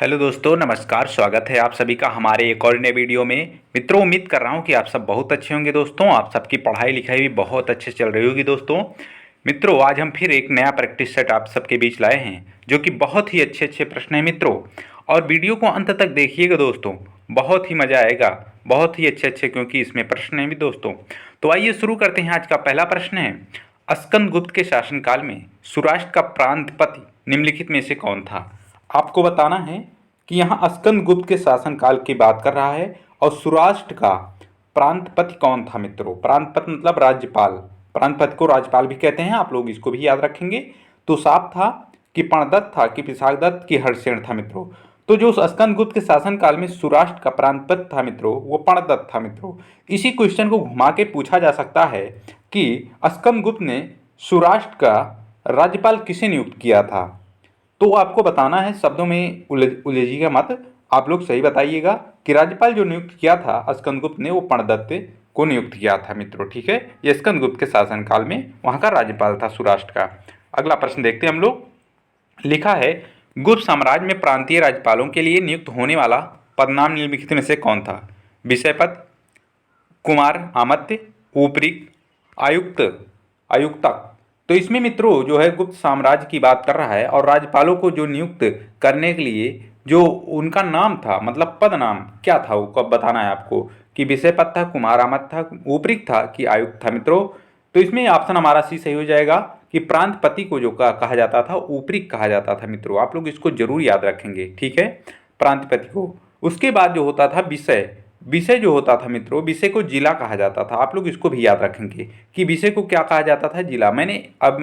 Hello दोस्तों, नमस्कार। स्वागत है आप सभी का हमारे एक और नए वीडियो में। मित्रों, उम्मीद कर रहा हूं कि आप सब बहुत अच्छे होंगे। दोस्तों, आप सबकी पढ़ाई लिखाई भी बहुत अच्छे चल रही होगी। दोस्तों मित्रों, आज हम फिर एक नया प्रैक्टिस सेट आप सबके बीच लाए हैं, जो कि बहुत ही अच्छे अच्छे प्रश्न हैं मित्रों। और वीडियो को अंत तक देखिएगा दोस्तों, बहुत ही मज़ा आएगा। बहुत ही अच्छे अच्छे, क्योंकि इसमें प्रश्न हैं भी दोस्तों। तो आइए शुरू करते हैं। आज का पहला प्रश्न है, स्कंदगुप्त के शासनकाल में सौराष्ट्र का प्रांतपति निम्नलिखित में से कौन था। आपको बताना है कि यहाँ स्कंदगुप्त के शासनकाल की बात कर रहा है और सौराष्ट्र का प्रांतपति कौन था मित्रों। प्रांतपति मतलब राज्यपाल। प्रांतपति को राज्यपाल भी कहते हैं, आप लोग इसको भी याद रखेंगे। तो साफ था कि पर्णदत्त था कि पिसाकदत्त की हर्षसेन था मित्रों। तो जो स्कंदगुप्त के शासनकाल में सौराष्ट्र का प्रांतपति था मित्रों, वो पर्णदत्त था मित्रों। इसी क्वेश्चन को घुमा के पूछा जा सकता है कि स्कंदगुप्त ने सौराष्ट्र का राज्यपाल किसे नियुक्त किया था। तो आपको बताना है, शब्दों में उलझिएगा मत। आप लोग सही बताइएगा कि राज्यपाल जो नियुक्त किया था स्कंदगुप्त ने, वो पर्णदत्त को नियुक्त किया था मित्रों। ठीक है, ये स्कंदगुप्त के शासनकाल में वहाँ का राज्यपाल था सौराष्ट्र का। अगला प्रश्न देखते हैं हम लोग। लिखा है, गुप्त साम्राज्य में प्रांतीय राज्यपालों के लिए नियुक्त होने वाला पदनाम निम्नलिखित में से कौन था। विषय पद, कुमार आमत्य, ऊपरी, आयुक्त, आयुक्तक। तो इसमें मित्रों जो है गुप्त साम्राज्य की बात कर रहा है और राज्यपालों को जो नियुक्त करने के लिए जो उनका नाम था, मतलब पद नाम क्या था, वो कब बताना है आपको कि विषय पद था, कुमार आमद था, ऊपरी था कि आयुक्त था मित्रों। तो इसमें ऑप्शन हमारा सी सही हो जाएगा कि प्रांतपति को जो कहा जाता था, ऊपरी कहा जाता था मित्रों। आप लोग इसको जरूर याद रखेंगे, ठीक है, प्रांतपति को। उसके बाद जो होता था विषय, विषय जो होता था मित्रों, विषय को जिला कहा जाता था। आप लोग इसको भी याद रखेंगे कि विषय को क्या कहा जाता था, जिला। मैंने अब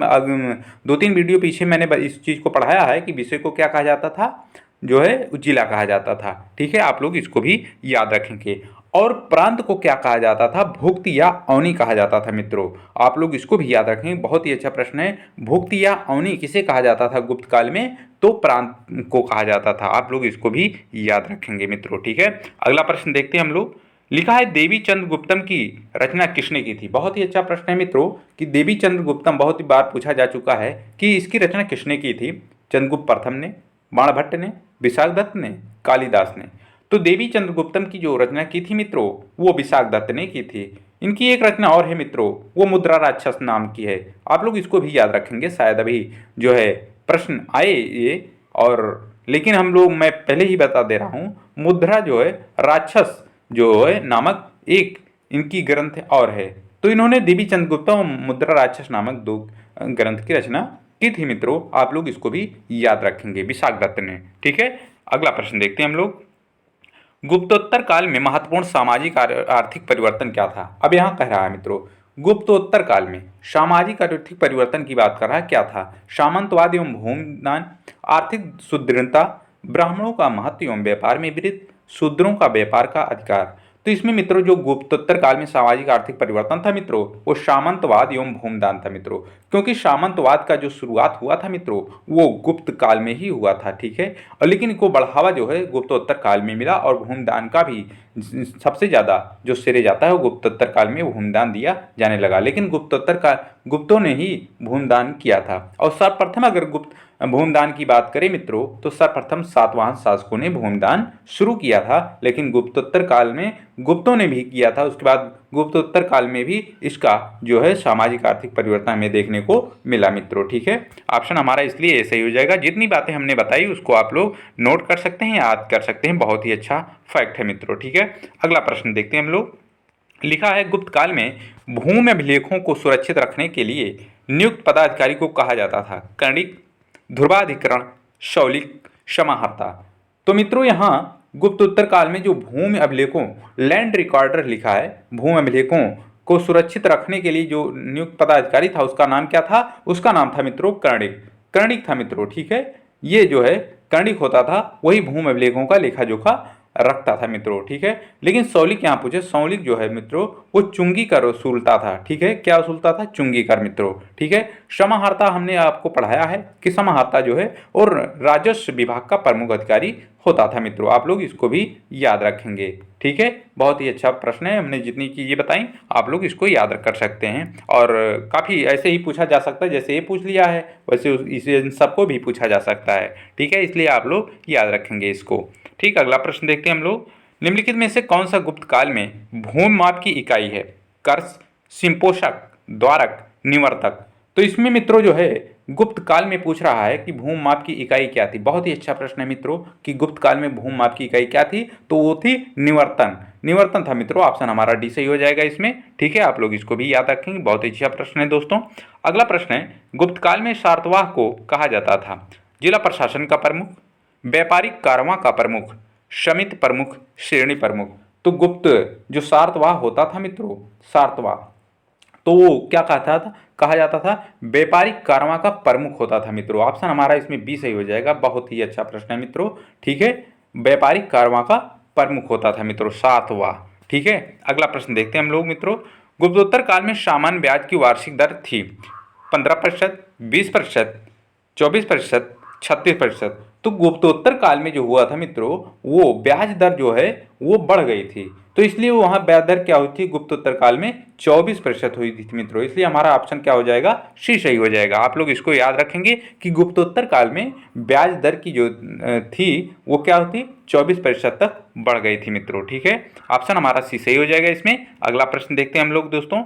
2-3 वीडियो पीछे मैंने इस चीज़ को पढ़ाया है कि विषय को क्या कहा जाता था, जो है जिला कहा जाता था। ठीक है, आप लोग इसको भी याद रखेंगे। और प्रांत को क्या कहा जाता था, भुक्ति या अवनी कहा जाता था मित्रों। आप लोग इसको भी याद रखेंगे, बहुत ही अच्छा प्रश्न है। भुक्ति या अवनी किसे कहा जाता था गुप्त काल में, तो प्रांत को कहा जाता था। आप लोग इसको भी याद रखेंगे मित्रों। ठीक है, अगला प्रश्न देखते हैं हम लोग। लिखा है, देवी चंद्रगुप्तम की रचना किसने की थी। बहुत ही अच्छा प्रश्न है मित्रों कि देवी चंद्रगुप्तम बहुत ही बार पूछा जा चुका है कि इसकी रचना किसने की थी। चंद्रगुप्त प्रथम ने, बाणभट्ट ने, विशाखदत्त ने, कालिदास ने। तो देवी चंद्रगुप्तम की जो रचना की थी मित्रों, वो विशाखदत्त ने की थी। इनकी एक रचना और है मित्रों, वो मुद्रा राक्षस नाम की है। आप लोग इसको भी याद रखेंगे, शायद अभी जो है प्रश्न आए ये। और लेकिन हम लोग, मैं पहले ही बता दे रहा हूँ, मुद्रा जो है राक्षस जो है नामक एक इनकी ग्रंथ और है। तो इन्होंने देवी चंद्रगुप्त और मुद्रा राक्षस नामक 2 ग्रंथ की रचना की थी मित्रों। आप लोग इसको भी याद रखेंगे, विशाखदत्त ने। ठीक है, अगला प्रश्न देखते हैं हम लोग। गुप्तोत्तर काल में महत्वपूर्ण सामाजिक आर्थिक परिवर्तन क्या था। अब यहाँ कह रहा है मित्रों, गुप्तोत्तर काल में सामाजिक आर्थिक परिवर्तन की बात कर रहा है, क्या था। सामंतवाद एवं भूमिदान, आर्थिक सुदृढ़ता, ब्राह्मणों का महत्व एवं व्यापार में वृद्धि, शूद्रों का व्यापार का अधिकार। तो इसमें मित्रों जो गुप्तोत्तर काल में सामाजिक आर्थिक परिवर्तन था मित्रों, वो सामंतवाद एवं भूमिदान था मित्रों। क्योंकि सामंतवाद का जो शुरुआत हुआ था मित्रों, वो गुप्त काल में ही हुआ था। ठीक है, और लेकिन इनको बढ़ावा जो है गुप्तोत्तर काल में मिला। और भूमिदान का भी सबसे ज़्यादा जो श्रेय जाता है वो गुप्तोत्तर काल में भूमिदान दिया जाने लगा। लेकिन गुप्तोत्तर का गुप्तों ने ही भूमिदान किया था। और सर्वप्रथम अगर गुप्त भूमिदान की बात करें मित्रों, तो सर्वप्रथम सातवाहन शासकों ने भूमिदान शुरू किया था। लेकिन गुप्तोत्तर काल में गुप्तों ने भी किया था। उसके बाद गुप्तोत्तर काल में भी इसका जो है सामाजिक आर्थिक परिवर्तन हमें देखने को मिला मित्रों। ठीक है, ऑप्शन हमारा इसलिए सही हो जाएगा। जितनी बातें हमने बताई उसको आप लोग नोट कर सकते हैं, याद कर सकते हैं। बहुत ही अच्छा फैक्ट है मित्रों। ठीक है, अगला प्रश्न देखते हैं हम लोग। लिखा है, गुप्त काल में भूमि अभिलेखों को सुरक्षित रखने के लिए नियुक्त पदाधिकारी को कहा जाता था। कर्णिक, ध्रुवाधिकरण, शौलिक, समाहर्ता। तो मित्रों यहाँ गुप्तोत्तर काल में जो भूमि अभिलेखों, लैंड रिकॉर्डर लिखा है, भूमि अभिलेखों को सुरक्षित रखने के लिए जो नियुक्त पदाधिकारी था उसका नाम क्या था। उसका नाम था मित्रों कर्णिक। कर्णिक था मित्रों। ठीक है, ये जो है कर्णिक होता था, वही भूमि अभिलेखों का लेखा जोखा रखता था मित्रों, ठीक है। लेकिन सौलिक यहाँ पूछे, सौलिक जो है मित्रों वो चुंगी कर वसूलता था, ठीक है। क्या वसूलता था? चुंगी कर मित्रों, ठीक है। समाहर्ता हमने आपको पढ़ाया है कि समाहर्ता जो है और राजस्व विभाग का प्रमुख अधिकारी होता था मित्रों। आप लोग इसको भी याद रखेंगे, ठीक है। बहुत ही अच्छा प्रश्न है, हमने जितनी चीज़ें बताई आप लोग इसको याद कर सकते हैं। और काफ़ी ऐसे ही पूछा जा सकता है, जैसे ये पूछ लिया है वैसे इसे इन सबको भी पूछा जा सकता है, ठीक है। इसलिए आप लोग याद रखेंगे इसको, ठीक। अगला प्रश्न देखते हैं हम लोग। निम्नलिखित में से कौन सा गुप्त काल में भूमि माप की इकाई है? कर्स, सिंपोषक, द्वारक, निवर्तक। तो इसमें मित्रों जो है गुप्त काल में पूछ रहा है कि भूमि माप की इकाई क्या थी। बहुत ही अच्छा प्रश्न है मित्रों कि गुप्त काल में भूमि माप की इकाई क्या थी, तो वो थी निवर्तन। निवर्तन था मित्रों, ऑप्शन हमारा डी सही हो जाएगा इसमें, ठीक है। आप लोग इसको भी याद रखेंगे, बहुत ही अच्छा प्रश्न है दोस्तों। अगला प्रश्न है, गुप्त काल में सातवाह को कहा जाता था? जिला प्रशासन का प्रमुख, व्यापारिक कारवां का प्रमुख, समिति प्रमुख, श्रेणी प्रमुख। तो गुप्त जो सातवाह होता था मित्रों, सातवाह, तो वो क्या कहा जाता था? व्यापारिक कारवां का प्रमुख होता था मित्रों। ऑप्शन हमारा इसमें बी सही हो जाएगा। बहुत ही अच्छा प्रश्न है मित्रों, ठीक है। व्यापारिक कारवां का प्रमुख होता था मित्रों सातवां, ठीक है। अगला प्रश्न देखते हैं हम लोग मित्रों। गुप्तोत्तर काल में सामान्य ब्याज की वार्षिक दर थी 15%, 20%, 24%, 36%। तो गुप्तोत्तर काल में जो हुआ था मित्रों वो ब्याज दर जो है वो बढ़ गई थी, तो इसलिए वहां ब्याज दर क्या हुई थी गुप्तोत्तर काल में? 24% हुई थी मित्रों। इसलिए हमारा ऑप्शन क्या हो जाएगा? सी सही हो जाएगा। आप लोग इसको याद रखेंगे कि गुप्तोत्तर काल में ब्याज दर की जो थी वो क्या होती? 24% तक बढ़ गई थी मित्रों, ठीक है। ऑप्शन हमारा सी सही हो जाएगा इसमें। अगला प्रश्न देखते हैं हम लोग दोस्तों।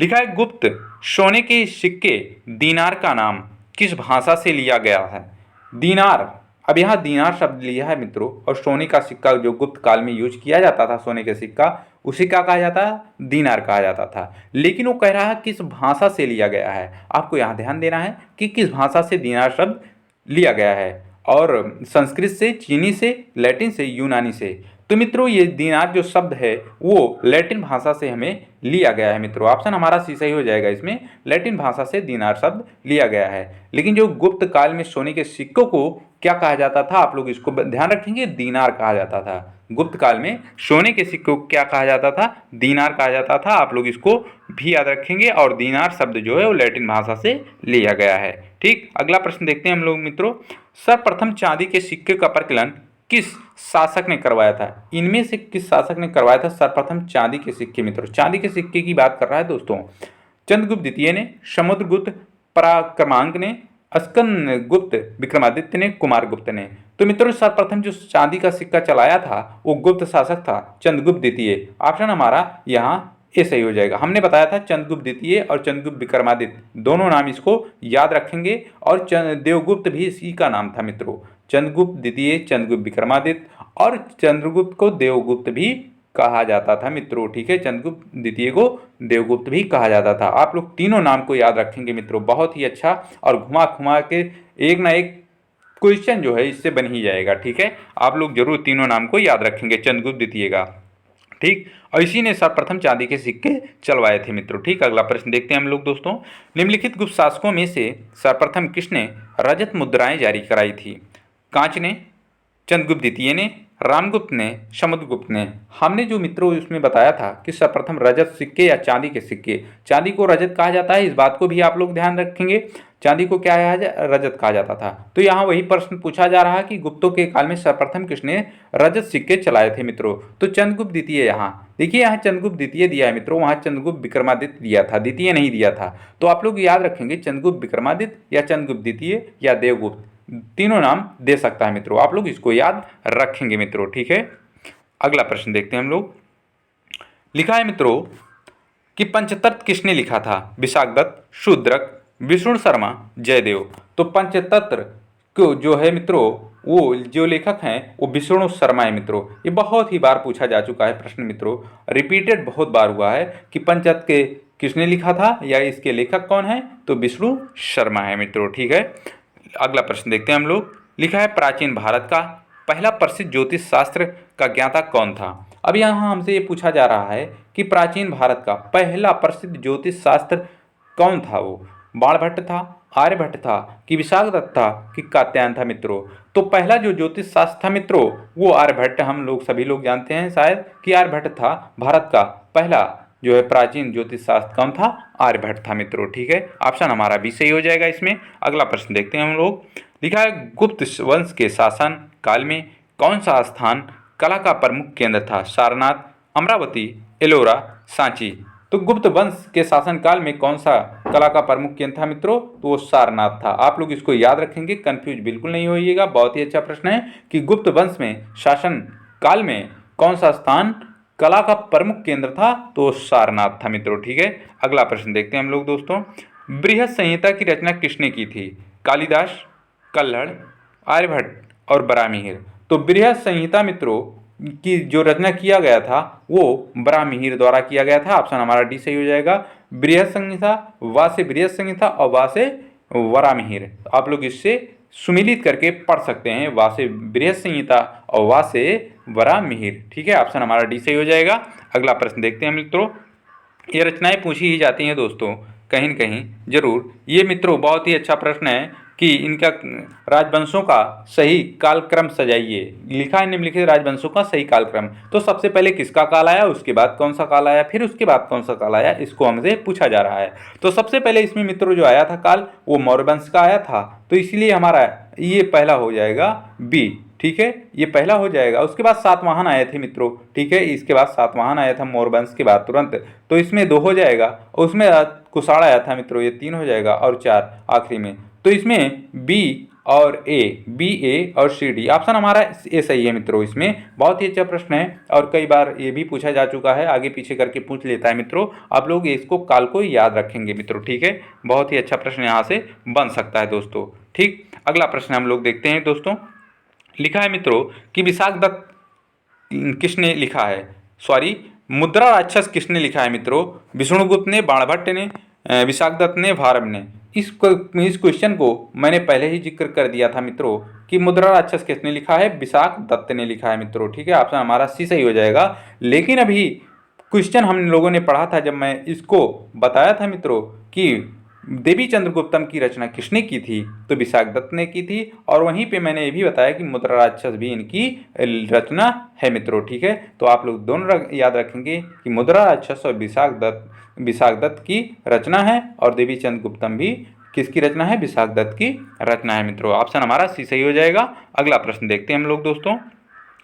लिखा है, गुप्त सोने के सिक्के दीनार का नाम किस भाषा से लिया गया है? दीनार, अब यहाँ दीनार शब्द लिया है मित्रों, और सोने का सिक्का जो गुप्त काल में यूज किया जाता था, सोने का सिक्का, उसे क्या कहा जाता है? दीनार कहा जाता था। लेकिन वो कह रहा है किस भाषा से लिया गया है। आपको यहाँ ध्यान देना है कि किस भाषा से दीनार शब्द लिया गया है, और संस्कृत से, चीनी से, लैटिन से, यूनानी से। तो मित्रों ये दीनार जो शब्द है वो लैटिन भाषा से हमें लिया गया है मित्रों। ऑप्शन हमारा सी सही हो जाएगा इसमें, लैटिन भाषा से दीनार शब्द लिया गया है। लेकिन जो गुप्त काल में सोने के सिक्कों को क्या कहा जाता था, आप लोग इसको ध्यान रखेंगे, दीनार कहा जाता था। गुप्त काल में सोने के सिक्कों को क्या कहा जाता था? दीनार कहा जाता था। आप लोग इसको भी याद रखेंगे, और दीनार शब्द जो है वो लैटिन भाषा से लिया गया है, ठीक। अगला प्रश्न देखते हैं हम लोग मित्रों। सर्वप्रथम चांदी के सिक्के का प्रचलन किस शासक ने करवाया था? इनमें से किस शासक ने करवाया था सर्वप्रथम चांदी के सिक्के? मित्रों चांदी के सिक्के की बात कर रहा है दोस्तों। चंद्रगुप्त द्वितीय ने, समुद्रगुप्त पराक्रमांक ने, अस्कन गुप्त विक्रमादित्य ने, कुमार गुप्त ने। तो मित्रों सर्वप्रथम जो चांदी का सिक्का चलाया था वो गुप्त शासक था चंद्रगुप्त द्वितीय। ऑप्शन हमारा यहाँ ए सही हो जाएगा। हमने बताया था चंद्रगुप्त द्वितीय और चंद्रगुप्त विक्रमादित्य दोनों नाम इसको याद रखेंगे, और देवगुप्त भी इसी का नाम था मित्रों। चंद्रगुप्त द्वितीय, चंद्रगुप्त विक्रमादित्य, और चंद्रगुप्त को देवगुप्त भी कहा जाता था मित्रों, ठीक है। चंद्रगुप्त द्वितीय को देवगुप्त भी कहा जाता था। आप लोग तीनों नाम को याद रखेंगे मित्रों, बहुत ही अच्छा, और घुमा घुमा के एक ना एक क्वेश्चन जो है इससे बन ही जाएगा, ठीक है। आप लोग जरूर तीनों नाम को याद रखेंगे चंद्रगुप्त द्वितीय का, ठीक। और इसी ने सर्वप्रथम चांदी के सिक्के चलवाए थे मित्रों, ठीक। अगला प्रश्न देखते हैं हम लोग दोस्तों। निम्नलिखित गुप्त शासकों में से सर्वप्रथम किसने रजत मुद्राएं जारी कराई थी? कांच ने, चंद्रगुप्त द्वितीय ने, रामगुप्त ने, समुद्रगुप्त ने। हमने जो मित्रों इसमें बताया था कि सर्वप्रथम रजत सिक्के या चांदी के सिक्के, चांदी को रजत कहा जाता है, इस बात को भी आप लोग ध्यान रखेंगे। चांदी को क्या है? रजत कहा जाता था। तो यहाँ वही प्रश्न पूछा जा रहा है कि गुप्तों के काल में सर्वप्रथम किसने रजत सिक्के चलाए थे मित्रों? तो चंद्रगुप्त द्वितीय। यहाँ देखिए, यहाँ चंद्रगुप्त द्वितीय दिया है मित्रों, वहाँ चंद्रगुप्त विक्रमादित्य दिया था, द्वितीय नहीं दिया था। तो आप लोग याद रखेंगे चंद्रगुप्त विक्रमादित्य या चंद्रगुप्त द्वितीय या देवगुप्त, तीनों नाम दे सकता है मित्रों। आप लोग इसको याद रखेंगे मित्रों, ठीक है। अगला प्रश्न देखते हैं हम लोग। लिखा है मित्रों कि पंचतत्व किसने लिखा था? विशाखदत्त, शूद्रक, विष्णु शर्मा, जयदेव। तो पंचतंत्र को जो है मित्रों वो जो लेखक हैं वो विष्णु शर्मा है मित्रों। ये बहुत ही बार पूछा जा चुका है प्रश्न मित्रों, रिपीटेड बहुत बार हुआ है कि पंचतंत्र के किसने लिखा था या इसके लेखक कौन है? तो विष्णु शर्मा है मित्रों, ठीक है। अगला प्रश्न देखते हैं हम लोग। लिखा है, प्राचीन भारत का पहला प्रसिद्ध ज्योतिष शास्त्र का ज्ञाता कौन था? अब यहाँ हमसे ये पूछा जा रहा है कि प्राचीन भारत का पहला प्रसिद्ध ज्योतिष शास्त्र कौन था? वो बाणभट्ट था, आर्यभट्ट था कि विशाखदत्त था कि कात्यायन था मित्रों। तो पहला जो ज्योतिष शास्त्र था मित्रों वो आर्यभट्ट, हम लोग सभी लोग जानते हैं शायद कि आर्यभट्ट था। भारत का पहला जो है प्राचीन ज्योतिष शास्त्र कौन था? आर्यभट्ट था मित्रों। ठीक है, ऑप्शन हमारा भी सही हो जाएगा इसमें। अगला प्रश्न देखते हैं हम लोग। लिखा है गुप्त वंश के शासन काल में कौन सा स्थान कला का प्रमुख केंद्र था? सारनाथ, अमरावती, एलोरा, सांची। तो गुप्त वंश के शासनकाल में कौन सा कला का प्रमुख केंद्र था मित्रों? तो वो सारनाथ था। आप लोग इसको याद रखेंगे, कंफ्यूज बिल्कुल नहीं होइएगा। बहुत ही अच्छा प्रश्न है कि गुप्त वंश में शासन काल में कौन सा स्थान कला का प्रमुख केंद्र था? तो सारनाथ था मित्रों। ठीक है, अगला प्रश्न देखते हैं हम लोग दोस्तों। बृहद संहिता की रचना किसने की थी? कालिदास, कल्हड़, आर्यभट्ट और बराहमिहिर। तो बृहद संहिता मित्रों की जो रचना किया गया था वो बराहमिहिर द्वारा किया गया था। ऑप्शन हमारा डी सही हो जाएगा। बृहद संहिता, वा से बृहद संहिता और वा से वराहमिहिर। आप लोग इससे सुमिलित करके पढ़ सकते हैं, वा से बृहद संहिता और वा से वराहमिहिर। ठीक है, ऑप्शन हमारा डी सही हो जाएगा। अगला प्रश्न देखते हैं मित्रों। ये रचनाएं पूछी ही जाती हैं दोस्तों कहीं न कहीं जरूर। ये मित्रों बहुत ही अच्छा प्रश्न है कि इनका राजवंशों का सही कालक्रम सजाइए। लिखा है निम्नलिखित राजवंशों का सही कालक्रम। तो सबसे पहले किसका काल आया, उसके बाद कौन सा काल आया, फिर उसके बाद कौन सा काल आया, इसको हमसे पूछा जा रहा है। तो सबसे पहले इसमें मित्रों जो आया था काल वो मौर्य वंश का आया था, तो इसलिए हमारा ये पहला हो जाएगा बी। ठीक है, ये पहला हो जाएगा। उसके बाद सातवाहन आए थे मित्रों। ठीक है, इसके बाद सातवाहन आया था मौर्य वंश के बाद तुरंत, तो इसमें 2 हो जाएगा। उसमें कुषाण आया था मित्रों, ये 3 हो जाएगा और 4 आखिरी में। तो इसमें बी और ए, बी, ए और सी, डी। ऑप्शन हमारा ए सही है मित्रों। इसमें बहुत ही अच्छा प्रश्न है और कई बार ये भी पूछा जा चुका है, आगे पीछे करके पूछ लेता है मित्रों। आप लोग इसको काल को याद रखेंगे मित्रों। ठीक है, बहुत ही अच्छा प्रश्न यहाँ से बन सकता है दोस्तों। ठीक, अगला प्रश्न हम लोग देखते हैं दोस्तों। लिखा है मित्रों कि विशाखदत्त किसने लिखा है? सॉरी, मुद्रा राक्षस किसने लिखा है मित्रों? विष्णुगुप्त ने, बाणभट्ट ने, विशाखदत्त ने, भारव ने। इस क्वेश्चन को मैंने पहले ही जिक्र कर दिया था मित्रों कि मुद्रा राक्षस किसने लिखा है? विशाखदत्त ने लिखा है मित्रों। ठीक है, ऑप्शन हमारा सी सही हो जाएगा। लेकिन अभी क्वेश्चन हम लोगों ने पढ़ा था, जब मैं इसको बताया था मित्रों कि देवी चंद्रगुप्तम की रचना किसने की थी, तो विशाखदत्त ने की थी। और वहीं पे मैंने ये भी बताया कि मुद्रा राक्षस भी इनकी रचना है मित्रों। ठीक है, तो आप लोग दोनों याद रखेंगे कि मुद्रा राक्षस और विशाखदत्त की रचना है और देवी चंद्रगुप्तम भी किसकी रचना है? विशाखदत्त की रचना है मित्रों। ऑप्शन हमारा सी सही हो जाएगा। अगला प्रश्न देखते हैं हम लोग दोस्तों।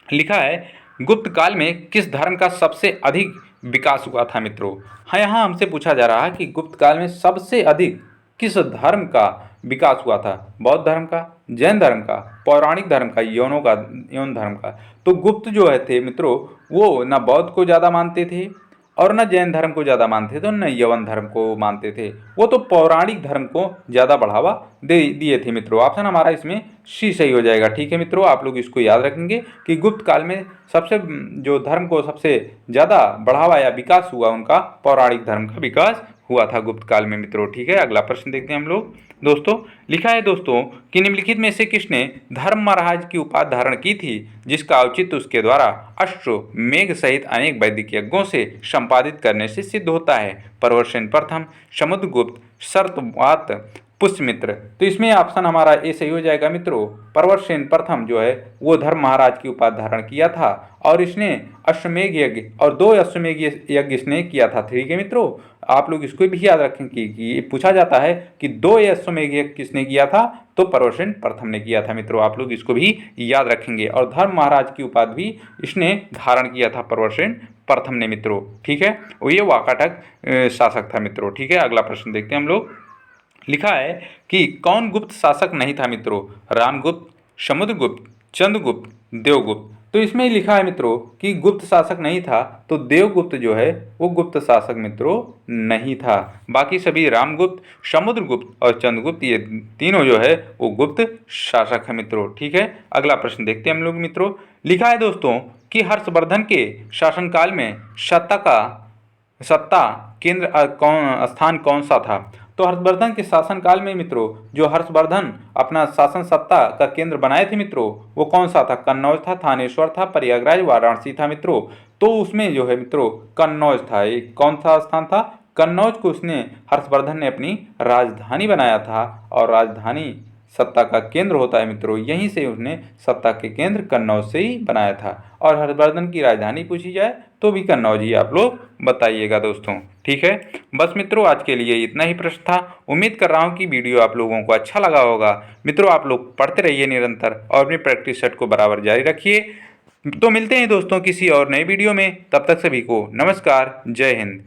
लिखा है गुप्त काल में किस धर्म का सबसे अधिक विकास हुआ था मित्रों? हाँ, यहाँ हमसे पूछा जा रहा है कि गुप्त काल में सबसे अधिक किस धर्म का विकास हुआ था? बौद्ध धर्म का, जैन धर्म का, पौराणिक धर्म का, यौन धर्म का। तो गुप्त जो है थे मित्रों वो न बौद्ध को ज़्यादा मानते थे और न जैन धर्म को ज़्यादा मानते थे और न यवन धर्म को मानते थे। वो तो पौराणिक धर्म को ज़्यादा बढ़ावा दे दिए थे मित्रों। ऑप्शन हमारा इसमें सी सही हो जाएगा। ठीक है मित्रों, आप लोग इसको याद रखेंगे कि गुप्त काल में सबसे जो धर्म को सबसे ज़्यादा बढ़ावा या विकास हुआ उनका पौराणिक धर्म का विकास हुआ था गुप्त काल में मित्रों। ठीक है, अगला प्रश्न देखते हैं हम लोग दोस्तों। लिखा है दोस्तों कि निम्नलिखित में से किसने धर्म महाराज की उपाधि धारण की थी जिसका औचित्य उसके द्वारा अश्वमेघ सहित अनेक वैदिक यज्ञों से संपादित करने से सिद्ध होता है? प्रवरसेन प्रथम, समुद्रगुप्त, शर्तवात, पुष्यमित्र। तो इसमें ऑप्शन हमारा ए सही हो जाएगा मित्रों। प्रवरसेन प्रथम जो है वो धर्म महाराज की उपाधि धारण किया था और इसने अश्वमेघ यज्ञ और 2 अश्वमेघ यज्ञ इसने किया था। ठीक है मित्रों, आप लोग इसको भी याद रखें कि पूछा जाता है कि 2 अश्वमेघ यज्ञ किसने किया था, तो प्रवरसेन प्रथम ने किया था मित्रों। आप लोग इसको भी याद रखेंगे। और धर्म महाराज की उपाधि भी इसने धारण किया था प्रवरसेन प्रथम ने मित्रों। ठीक है, और ये वाकाटक शासक था मित्रों। ठीक है, अगला प्रश्न देखते हैं हम लोग। लिखा है कि कौन गुप्त शासक नहीं था मित्रों? रामगुप्त, समुद्रगुप्त, चंद्रगुप्त, देवगुप्त। तो इसमें लिखा है मित्रों कि गुप्त शासक नहीं था, तो देवगुप्त जो है वो गुप्त शासक मित्रों नहीं था। बाकी सभी रामगुप्त, समुद्रगुप्त और चंद्रगुप्त ये तीनों जो है वो गुप्त शासक है मित्रों। ठीक है, अगला प्रश्न देखते हैं हम लोग मित्रों। लिखा है दोस्तों कि हर्षवर्धन के शासनकाल में सत्ता केंद्र स्थान कौन सा था? तो हर्षवर्धन के शासनकाल में मित्रों जो हर्षवर्धन अपना शासन सत्ता का केंद्र बनाए थे मित्रों वो कौन सा था? कन्नौज था, थानेश्वर था, प्रयागराज, वाराणसी था मित्रों। तो उसमें जो है मित्रों कन्नौज था। एक कौन सा स्थान था? कन्नौज को उसने हर्षवर्धन ने अपनी राजधानी बनाया था और राजधानी सत्ता का केंद्र होता है मित्रों, यहीं से उसने सत्ता के केंद्र कन्नौज से ही बनाया था। और हर्षवर्धन की राजधानी पूछी जाए तो भी कन्नौज ही आप लोग बताइएगा दोस्तों। ठीक है, बस मित्रों आज के लिए इतना ही प्रश्न था। उम्मीद कर रहा हूँ कि वीडियो आप लोगों को अच्छा लगा होगा। मित्रों आप लोग पढ़ते रहिए निरंतर और अपनी प्रैक्टिस सेट को बराबर जारी रखिए। तो मिलते हैं दोस्तों किसी और नए वीडियो में, तब तक सभी को नमस्कार, जय हिंद।